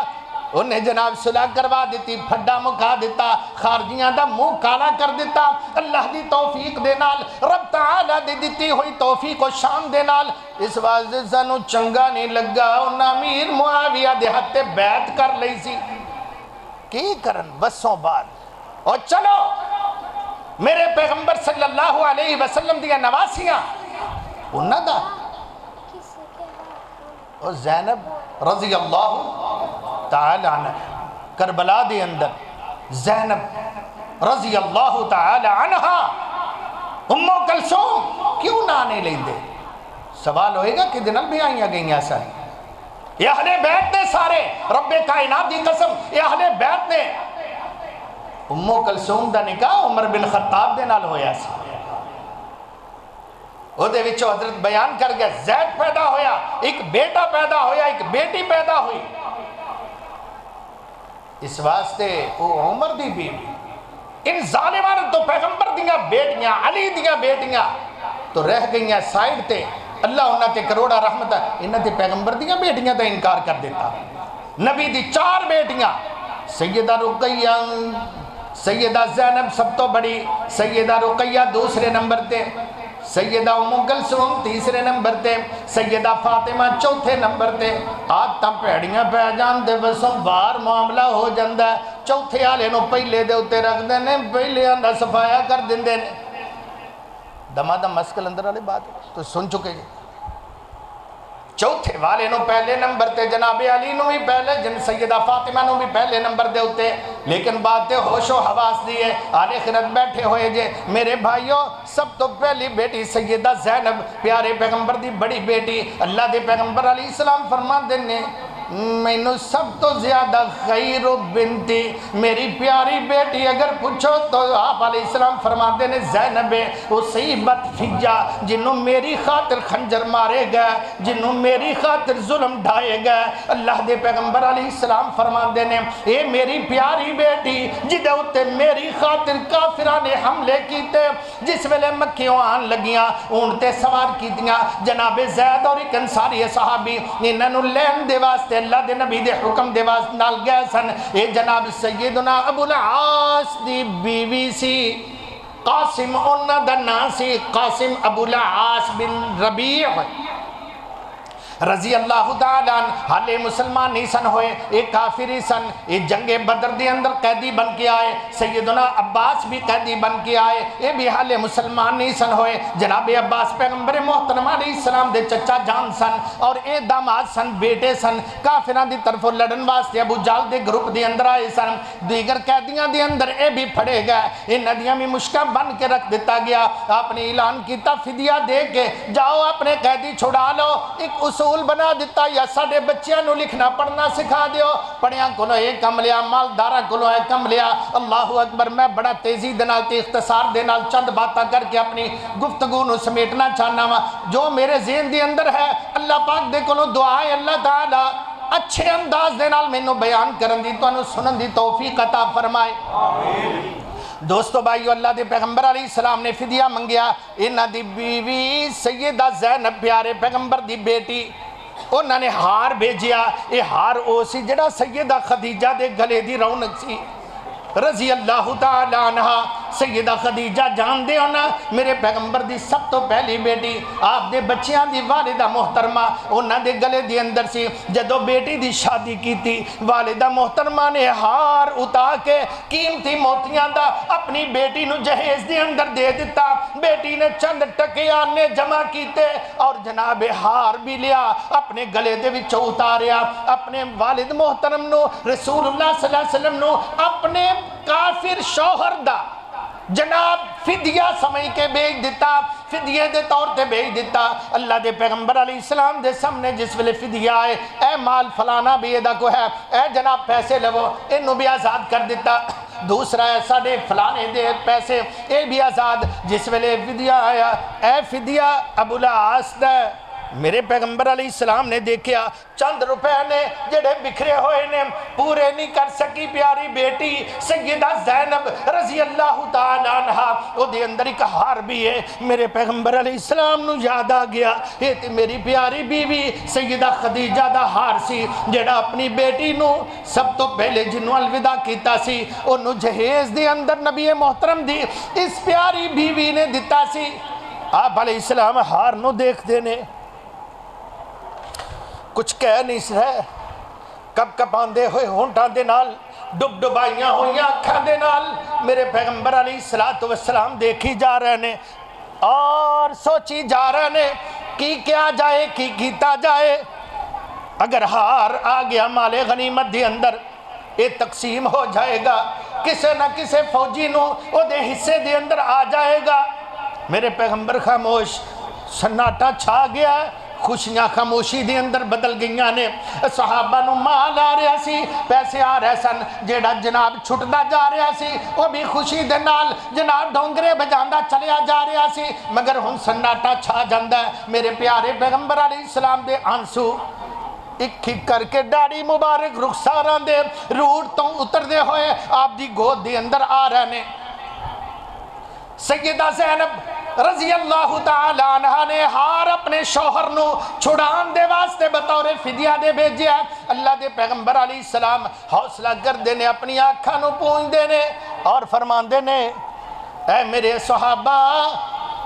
انہیں جناب صلح کروا دیتی، پھڈا مکا دیتا، خارجیاں دا منہ کالا کر دیتا، اللہ دی توفیق دے نال، رب تعالیٰ دی دیتی ہوئی توفیق و شان دے نال۔ اس واسطے سانو چنگا نہیں لگا انہاں امیر معاویہ دے ہتھے بیعت کر لئی سی، کی کرن بسوں بعد۔ اور چلو میرے پیغمبر صلی اللہ علیہ وسلم دیا نواسیاں انہاں دا اور زینب رضی اللہ تعالی عنہ، کربلا دے اندر زینب رضی اللہ تعالی عنہ ام کلثوم کیوں نہ آنے لیں دے؟ سوال ہوئے گا کہ دنال بھی آئیاں گئیں ایسا یہ اہل بیت نے سارے، رب کائنات دی قسم، یہ اہل بیت نے۔ ام کلثوم دا نکاح عمر بن خطاب دے نال ہویا سی، وہ دے وچوں حضرت بیان کر گیا زید پیدا ہویا، ایک بیٹا پیدا ہویا، ایک بیٹی پیدا ہوئی۔ اس واسطے وہ عمر دی بیوی، ان ظالمان تو پیغمبر دیاں بیٹیاں، علی دیاں بیٹیاں تو رہ گئیاں سائیڈ تے، اللہ انہاں تے کروڑا رحمت ہے، انہاں تے پیغمبر دیاں بیٹیاں تے انکار کر دیتا۔ نبی دی 4 بیٹیاں، سیدہ رقیہ، سیدہ زینب سب تو بڑی، سیدہ رقیہ دوسرے نمبر تے، سیدہ ام کلثوم تیسرے نمبر تے، سیدہ فاطمہ چوتھے نمبر تے۔ آج تا پیڑیاں پہ جان دے بسوں بار معاملہ ہو جاندہ ہے، چوتھے آلے نو پہلے دے اتے رکھ دینے، پہلے اندہ صفایا کر دن دینے۔ دمہ دم مسکل اندر والے بات تو سن چکے جی۔ چوتھے والے نو پہلے نمبر تے، جناب علی نو بھی پہلے، جن سیدہ فاطمہ نو بھی پہلے نمبر دے ہوتے، لیکن بات ہوش و حواس دیئے آل خیرت بیٹھے ہوئے جے۔ میرے بھائیوں، سب تو پہلی بیٹی سیدہ زینب، پیارے پیغمبر دی بڑی بیٹی، اللہ دے پیغمبر علیہ السلام فرما دینے مینو سب تو زیادہ خیر بنتی، میری پیاری بیٹی اگر پوچھو تو آپ علیہ السلام فرما دینے زینب اصیبت فجا، جنہوں میری خاطر خنجر مارے گئے، جنہوں میری خاطر ظلم ڈھائے گئے۔ اللہ دے پیغمبر علیہ السلام فرما دینے اے میری پیاری بیٹی جدے ہوتے میری خاطر کافران نے حملے کیتے، جس ویلے مکیوں آن لگیاں اونٹے سوار کی دیا، جناب زید اور ایک انصاری صحابی انہوں لین دے واسطے اللہ دے نبی دے حکم دے واسطے نال گئے سن۔ اے جناب سیدنا ابو العاص دی بیوی سی، قاسم انہ دا نام سی، قاسم ابو العاص بن ربیع رضی اللہ تعالیٰ عنہ، حالے مسلمان نہیں سن ہوئے، ایک کافری سن، ایک جنگ بدر دے اندر قیدی بن کے آئے، سیدنا عباس بھی قیدی بن کے آئے، یہ بھی حالے مسلمان نہیں سن ہوئے۔ جناب عباس پیغمبر محترم علیہ السلام دے چچا جان سن اور اے داماد سن، بیٹے سن، کافران دی طرف لڑن واسطے ابو جال دے گروپ دے اندر آئے سن، دیگر قیدیاں دے اندر اے بھی پھڑے گئے، اے ندیاں میں مشکہ بن کے رکھ دیتا گیا۔ آپ نے اعلان کیتا فدیہ دے کے جاؤ اپنے قیدی چھڑا لو، ایک اصول بنا دیتا یا ساڑھے بچیاں نو لکھنا پڑھنا سکھا دیو، پڑھیاں کلو ایک کم لیا، مالدارہ کلو ایک کم لیا۔ اللہ اکبر، میں بڑا تیزی دنال تے اختصار دنال چند باتاں کر کے اپنی گفتگو نو سمیٹنا چاہنا ہوا، جو میرے ذہن دی اندر ہے اللہ پاک دے کلو دعائے اللہ تعالیٰ اچھے انداز دنال میں نو بیان کرن دی تو انو سنن دی توفیق عطا فرمائے۔ دوستو بھائیو، اللہ دے پیغمبر علیہ السلام نے فدیہ منگیا، انہ دی بیوی سیدہ زینب پیارے پیغمبر دی بیٹی، انہوں نے ہار بھیجیا، یہ ہار او سی جڑا سیدہ خدیجہ دے گلے دی رونق سی، رضی اللہ تعالی عنہ سیدہ خدیجہ جان دے ہونا میرے پیغمبر دی سب تو پہلی بیٹی آپ دے بچیاں دی والدہ محترمہ انہاں دے گلے دی اندر سی جدو بیٹی دی شادی کی تھی والدہ محترمہ نے ہار اتا کے قیمتی موتیاں دا اپنی بیٹی نو جہیز دی اندر دے دیتا بیٹی نے چند ٹکیاں نے جمع کیتے اور جناب ہار بھی لیا اپنے گلے دے وچوں اتاریا اپنے والد محترم نو رسول اللہ صلی اللہ علیہ وسلم نو اپنے کافر شوہر دا جناب فدیہ سمجھ کے بیچ دیتا فدیے دے طور تے بیچ دیتا اللہ دے پیغمبر علیہ السلام دے سامنے جس ویلے فدیہ آئے اے مال فلانا بھی ادا کو ہے اے جناب پیسے لو انہوں بھی آزاد کر دیتا دوسرا ایسا دے فلانے دے پیسے اے بھی آزاد جس ویلے فدیہ آیا اے فدیہ ابو العاص دے میرے پیغمبر علیہ السلام نے دیکھیا چند روپے نے جڑے بکھرے ہوئے نے پورے نہیں کر سکی پیاری بیٹی سیدہ زینب رضی اللہ تعالیٰ عنہ وہ دے اندر ایک ہار بھی ہے میرے پیغمبر علیہ السلام نو یاد آ گیا یہ تے میری پیاری بیوی سیدہ خدیجہ دا ہار سی جڑا اپنی بیٹی نو سب تو پہلے جنوں الوداع کیتا سی انہوں جہیز دے اندر نبی محترم دی اس پیاری بیوی نے دیتا سی آپ علیہ السلام ہار نو دیکھ دینے کچھ کہہ نہیں سرے کب کب آندے ہوئے ہونٹاں دے نال ڈب ڈبائیاں ہوئیاں اکھاں دے نال میرے پیغمبر علیہ السلام دیکھی جا رہے نے اور سوچی جا رہے نے کی کیا جائے کی کیتا جائے اگر ہار آ گیا مال غنیمت دے اندر یہ تقسیم ہو جائے گا کسے نہ کسے فوجی نو او دے حصے دے اندر آ جائے گا میرے پیغمبر خاموش سناٹا چھا گیا خوشیاں خاموشی دے اندر بدل گئیاں نے صحابہ نو مال آ رہا سی پیسے آ رہے سن جیڑا جناب چھٹدا جا رہا سی وہ بھی خوشی دے نال جناب ڈونگرے بجاندہ چلیا جا رہا سی مگر ہن سناٹا چھا جاندہ ہے میرے پیارے پیغمبر علیہ السلام دے آنسو ایک کر کے ڈاڑی مبارک رخساراں دے روڑ تو اتر دے ہوئے آپ دی گود دے اندر آ رہے نے سیدہ زینب رضی اللہ تعالیٰ عنہ نے ہار اپنے شوہر نو چھڑان دے واسطے بطور فدیہ دے بھیجیا اللہ دے پیغمبر علیہ السلام حوصلہ کر دینے اپنی آنکھاں نو پونج دینے اور فرمان دینے اے میرے صحابہ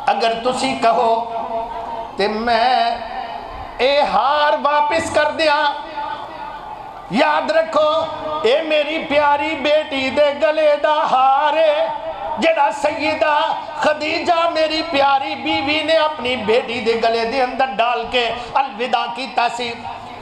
اگر تسی کہو تے میں اے ہار واپس کر دیا یاد رکھو اے میری پیاری بیٹی دے گلے دا ہارے جڑا سیدہ خدیجہ میری پیاری بیوی نے اپنی بیٹی دے گلے دے اندر ڈال کے الوداع کیتا سی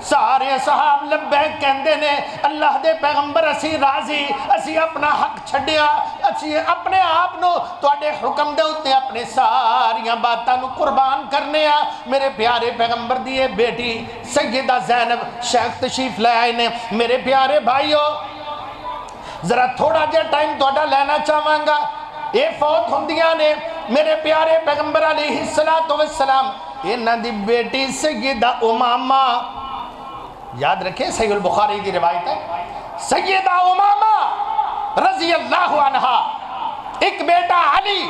سارے صحاب لبیک کہندے نے اللہ دے پیغمبر اسی راضی اسی اپنا حق چھڑیا اسی اپنے آپ نو تواڈے حکم دے اُتے اپنے ساریاں باتاں نو قربان کرنے آ میرے پیارے پیغمبر دی بیٹی سیدہ زینب شیخ تشریف لے آئے نے میرے پیارے بھائیو ذرا تھوڑا جا ٹائم تواڈا لینا چاہواں گا یہ فوت ہوندیاں نے میرے پیارے پیغمبر علیہ السلام انہاں دی بیٹی سیدہ امامہ یاد رکھیں صحیح البخاری کی روایت ہے سیدہ امامہ رضی اللہ عنہ ایک بیٹا علی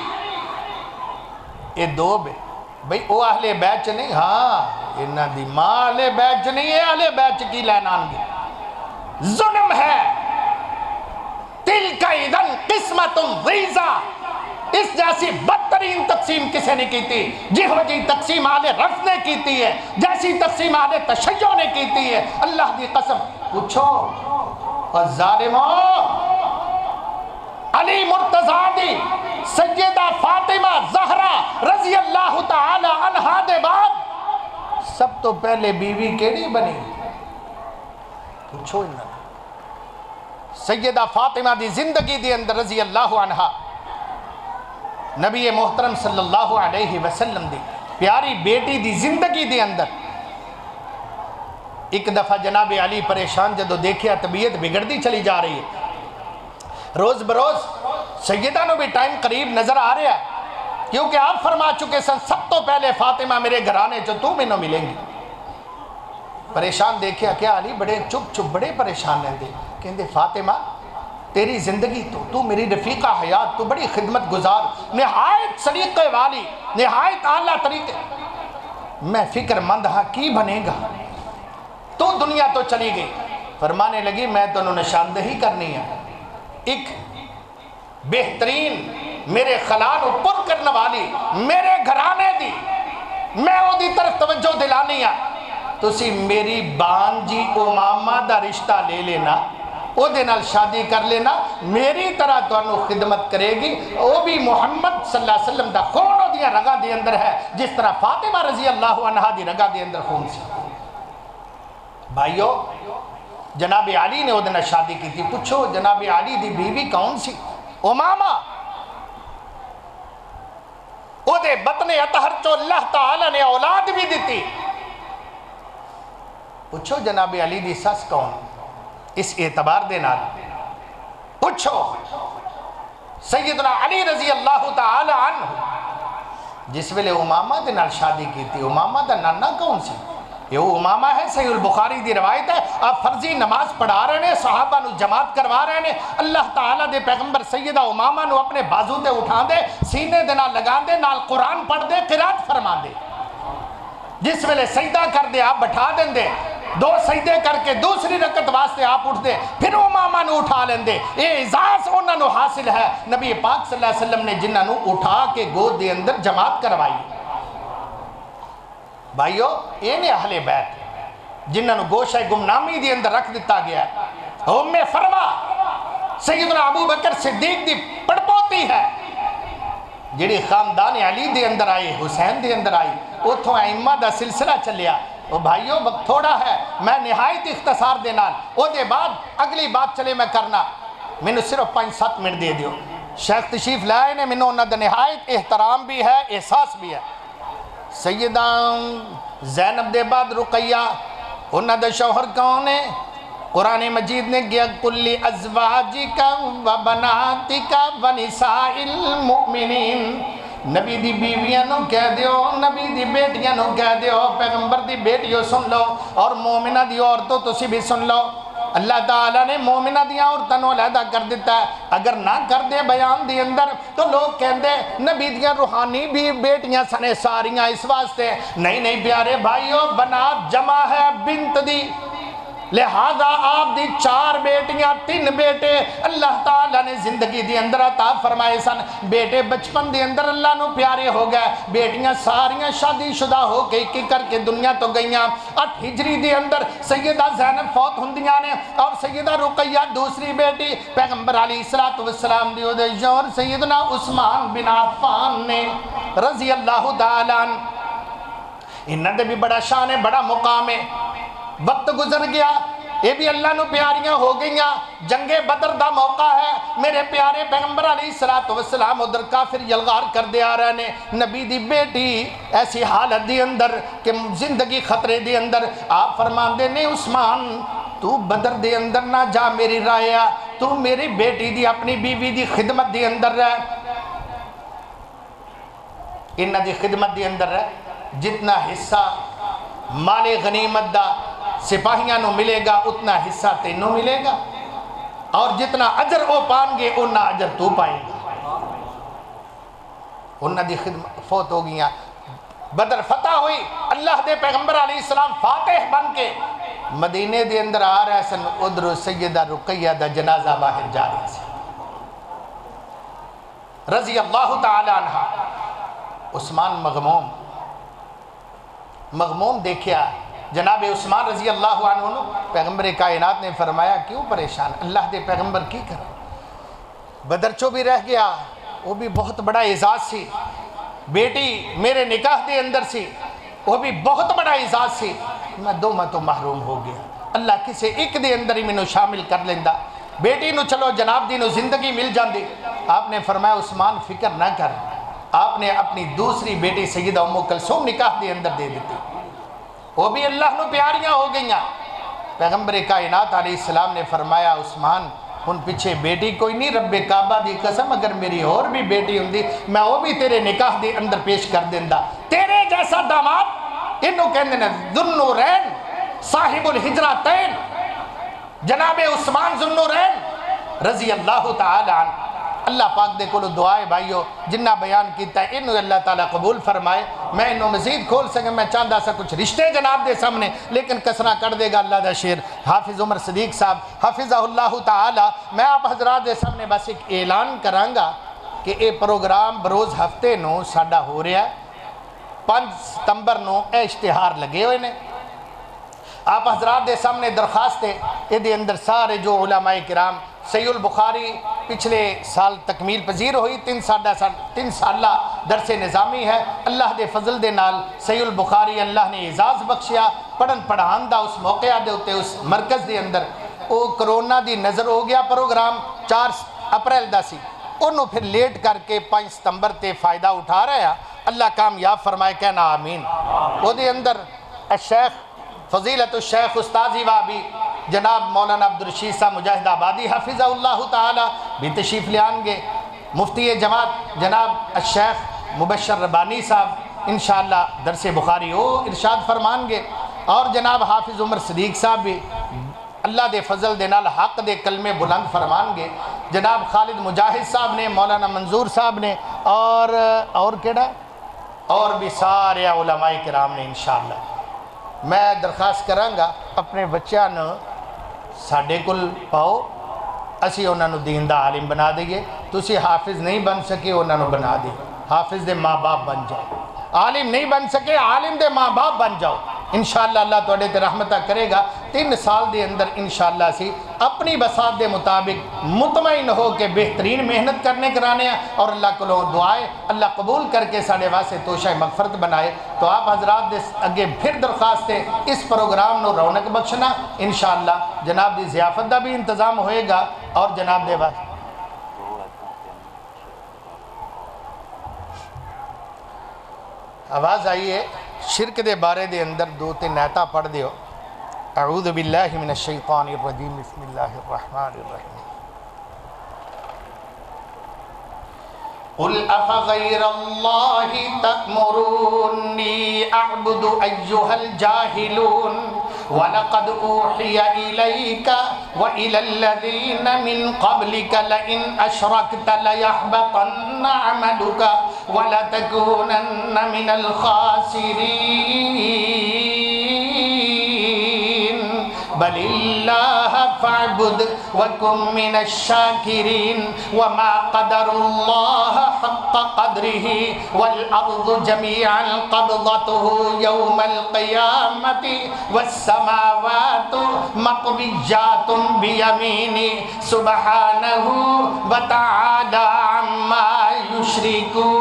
یہ دو بھئی او اہل بیت نہیں ہاں انہاں دی ماں اہل بیت نہیں ہے اہل بیت کی لینان گے ظلم ہے تلک اذن قسمت ضیزہ اس جیسی بدترین تقسیم کسے نے کی تھی جہو جی تقسیم آل رفض نے کی تھی ہے جیسی تقسیم آل تشیع نے کی تھی ہے اللہ دی قسم پوچھو اور ظالموں علی مرتضیٰ دی سیدہ فاطمہ زہرا رضی اللہ تعالی عنہا دے بعد سب تو پہلے بیوی کیڑی بنی پوچھو انہاں سیدہ فاطمہ دی زندگی دی اندر رضی اللہ عنہا نبی محترم صلی اللہ علیہ وسلم دی پیاری بیٹی دی زندگی دی اندر ایک دفعہ جناب علی پریشان جدو دیکھیا طبیعت بگڑتی چلی جا رہی ہے روز بروز سیدہ نو بھی ٹائم قریب نظر آ رہا ہے کیونکہ آپ فرما چکے سن سب تو پہلے فاطمہ میرے گھرانے جو تو میں نو ملیں گی پریشان دیکھیا کیا علی بڑے چپ چپ بڑے پریشان رہتے کہندے فاطمہ تیری زندگی تو میری رفیقہ حیات تو بڑی خدمت گزار نہایت سلیقے والی نہایت اعلیٰ طریقے میں فکر مند ہاں کی بنے گا تو دنیا تو چلی گئی فرمانے لگی میں تو نشاندہی کرنی ہے ایک بہترین میرے خلا نو پر کرنے والی میرے گھرانے دی میں او دی طرف توجہ دلانی ہے تسی میری بان جی امامہ دا رشتہ لے لینا او دے نال شادی کر لینا میری طرح تانوں خدمت کرے گی او بھی محمد صلی اللہ علیہ وسلم دا خون او دیا رگا دے اندر ہے جس طرح فاطمہ رضی اللہ عنہ دی رگا دے اندر خون سی بھائیو جناب علی نے او دے نال شادی کی تھی پوچھو جناب علی دی بیوی کون سی امامہ او دے بطن اطہر چو اللہ تعالی نے اولاد بھی دیتی پوچھو جناب علی دی سس کون اس اعتبار دے نال پوچھو سیدنا علی رضی اللہ تعالی عنہ جس ویلے امامہ دے نال شادی کی تھی امامہ دا نانا کون سی یہ امامہ ہے صحیح البخاری دی روایت ہے آپ فرضی نماز پڑھا رہے ہیں صحابہ نو جماعت کروا رہے ہیں اللہ تعالیٰ دے پیغمبر سیدہ امامہ نو اپنے بازو تے اٹھا دے سینے دے نال لگا دے نال قرآن پڑھ دے قرات فرما دے جس ویلے سجدہ کر دے آپ بٹھا دیں دے دو سجدے کر کے دوسری رکعت واسطے آپ اٹھ دے پھر امامہ نو اٹھا لیں دے یہ اعزاز انہوں نے حاصل ہے نبی پاک صلی اللہ علیہ وسلم نے جنہوں نے اٹھا کے گود دے اندر جماعت کروائی بھائیو یہ نے اہل بیت جنہوں نے گوشہ گمنامی دے اندر رکھ دیتا گیا ہے ام فرما سیدنا ابو بکر صدیق دی پڑپوتی ہے جڑی خاندان علی دے اندر آئی حسین دے اندر آئی اتھوں ائمہ دا سلسلہ چلیا وہ بھائیو وقت تھوڑا ہے میں نہایت اختصار دے نال او دے بعد اگلی بات چلے میں کرنا میں نے صرف 5-7 منٹ دے دیو شیخ تشریف لائے نے میں نے نہایت احترام بھی ہے احساس بھی ہے سیدہ زینب دے بعد رقیہ انہاں دا شوہر کون ہے قرآن مجید نے گیا کلی ازواجکا و بناتکا و نساء المؤمنین نبی دی بیویاں نو کہہ دیو نبی دی بیٹیاں نو کہہ دیو پیغمبر دی بیٹیوں سن لو اور مومنہ دی عورتوں تسی بھی سن لو اللہ تعالیٰ نے مومنہ دیا عورتوں نو علیحدہ کر دیتا ہے اگر نہ کر دے بیان دی اندر تو لوگ کہندے نبی دیا روحانی بھی بیٹیاں سنے ساریاں اس واسطے نہیں پیارے بھائیو بنات جمع ہے بنت دی لہذا آپ دی 4 بیٹیاں 3 بیٹے اللہ تعالیٰ نے زندگی دی اندر عطا فرمائے سن بیٹے بچپن دی اندر اللہ نو پیارے ہو گئے بیٹیاں ساریاں شادی شدہ ہو کے ایک کر کے دنیا تو گئیاں 8 ہجری دی اندر سیدہ زینب فوت ہندیاں نے اور سیدہ رقیہ دوسری بیٹی پیغمبر علیہ السلام دی ادھے اور سیدنا عثمان بن عفان نے رضی اللہ تعالیٰ انہاں دے بھی بڑا شان ہے بڑا مقام ہے وقت گزر گیا یہ بھی اللہ نو پیاریاں ہو گئیاں جنگ بدر دا موقع ہے میرے پیارے پیغمبر علیہ السلام ادھر کافر یلغار کر دے آ رہے ہیں نبی دی بیٹی ایسی حالت دی اندر کہ زندگی خطرے دی اندر آپ فرمان دے نے عثمان تو بدر دے اندر نہ جا میری رائے تو میری بیٹی دی اپنی بیوی دی خدمت دی اندر رہ انہ دی خدمت دی رہ جتنا حصہ مال غنیمت دا سپاہیاں نو ملے گا اتنا حصہ تینوں ملے گا اور جتنا اجر او پان گے اتنا اجر تو پائے گا انہاں دی خدمت فوت ہو گیا بدر فتح ہوئی اللہ دے پیغمبر علیہ السلام فاتح بن کے مدینے دے اندر آ رہے سن ادھر سیدہ رقیہ دا جنازہ باہر جا رہے سن رضی اللہ تعالی عنہ عثمان مغموم دیکھیا جناب عثمان رضی اللہ عنہ پیغمبر کائنات نے فرمایا کیوں پریشان اللہ دے پیغمبر کی کر بدر چو بھی رہ گیا وہ بھی بہت بڑا اعزاز سی بیٹی میرے نکاح دے اندر سی وہ بھی بہت بڑا اعزاز سی میں دو میں تو محروم ہو گیا اللہ کسے ایک دے اندر ہی میں شامل کر لیندہ بیٹی نو چلو جناب دی نو زندگی مل جاندی آپ نے فرمایا عثمان فکر نہ کر آپ نے اپنی دوسری بیٹی سیدہ ام کلثوم نکاح دے اندر دے دیتی وہ بھی اللہ نو پیاریاں ہو گئیاں پیغمبر کائنات علیہ السلام نے فرمایا عثمان ان پیچھے بیٹی کوئی نہیں رب کعبہ دی قسم اگر میری اور بھی بیٹی ہوندی میں وہ بھی تیرے نکاح دے اندر پیش کر دیندہ تیرے جیسا داماد انہوں کہندے نے ذوالنورین صاحب الحجرتین جناب عثمان ذوالنورین رضی اللہ تعالی عنہ اللہ پاک دے کولو دعائے بھائیو جنہ بیان کیتا ہے انہوں اللہ تعالیٰ قبول فرمائے. میں انہوں مزید کھول سکے میں چاہتا سا کچھ رشتے جناب دے سامنے لیکن کسرہ کر دے گا اللہ دا شیر حافظ عمر صدیق صاحب حافظہ اللہ تعالیٰ. میں آپ حضرات دے سامنے بس ایک اعلان کرانگا کہ اے پروگرام بروز ہفتے نو ساڈا ہو رہا ہے 5 ستمبر نو اے اشتہار لگے ہوئے نے. آپ حضرات دے سامنے درخواست ہے یہ دے اندر سارے جو علماء کرام صحیح البخاری پچھلے سال تکمیل پذیر ہوئی 3 سالہ درس نظامی ہے. اللہ دے فضل دے نال صحیح البخاری اللہ نے اعزاز بخشیا پڑھن پڑھان دا اس موقع دے ہوتے اس مرکز دے اندر او کرونا دی نظر ہو گیا پروگرام 4 اپریل دا سی انہوں پھر لیٹ کر کے 5 ستمبر تے فائدہ اٹھا رہا ہے. اللہ کامیاب فرمائے کہنا آمین. وہ دے اندر الشیخ فضیلت الشیخ استاذی وابی جناب مولانا عبدالرشید صاحب مجاہد آبادی حافظہ اللہ تعالی بھی تشریف لے آن گے. مفتی جماعت جناب الشیخ مبشر ربانی صاحب انشاءاللہ درس بخاری ہو ارشاد فرمان گے اور جناب حافظ عمر صدیق صاحب بھی اللہ دے فضل دے نال حق دے کلمے بلند فرمان گے. جناب خالد مجاہد صاحب نے مولانا منظور صاحب نے اور کیڑا اور بھی سارے علماء کرام نے انشاءاللہ. میں درخواست کرانگا اپنے بچیاں نو ساڈے کل پاؤ اسی انہاں نو دین دا عالم بنا دئیے. تسی حافظ نہیں بن سکے انہاں نو بنا دے حافظ دے ماں باپ بن جاؤ. عالم نہیں بن سکے عالم دے ماں باپ بن جاؤ. انشاءاللہ اللہ توڑے تے رحمتہ کرے گا. 3 سال دے اندر انشاءاللہ سی اپنی بساط دے مطابق مطمئن ہو کے بہترین محنت کرنے کرانے ہیں اور اللہ کو دعائے اللہ قبول کر کے ساڑھے واسے توشہ مغفرت بنائے. تو آپ حضرات دے اگے پھر درخواست ہے اس پروگرام نو رونق بخشنا. انشاءاللہ جناب دی ضیافت دا بھی انتظام ہوئے گا اور جناب دے واسے آواز آئیے شرک دے بارے دے اندر 2-3 آیتاں پڑھ دیو. اعوذ باللہ من الشیطان الرجیم بسم اللہ الرحمن الرحیم. قل افغیر اللہ تأمرونی اعبد ایہا الجاہلون وَلَقَدْ أُوحِيَ إِلَيْكَ وَإِلَى الَّذِينَ مِنْ قَبْلِكَ لَئِنْ أَشْرَكْتَ لَيَحْبَطَنَّ عَمَلُكَ وَلَتَكُونَنَّ مِنَ الْخَاسِرِينَ بَلِ اللَّهَ فَاعْبُدْ وَكُن مِّنَ الشَّاكِرِينَ وَمَا قَدَرُوا اللَّهَ حَقَّ قَدْرِهِ وَالْأَرْضُ جَمِيعًا قَبْضَتُهُ يَوْمَ الْقِيَامَةِ وَالسَّمَاوَاتُ مَطْوِيَّاتٌ بِيَمِينِهِ سُبْحَانَهُ وَتَعَالَى عَمَّا يُشْرِكُونَ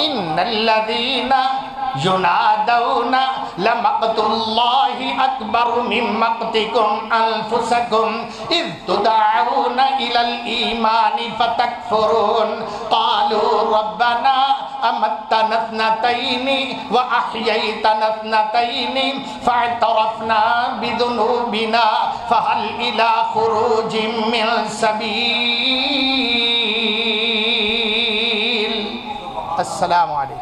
إِنَّ الَّذِينَ ينادون لمقت الله أكبر من مقتكم أنفسكم إذ تدعون إلى الإيمان فتكفرون قالوا ربنا أمتنا 2 وأحييتنا 2 فاعترفنا بذنوبنا فهل إلى خروج من سبيل. السلام علیکم.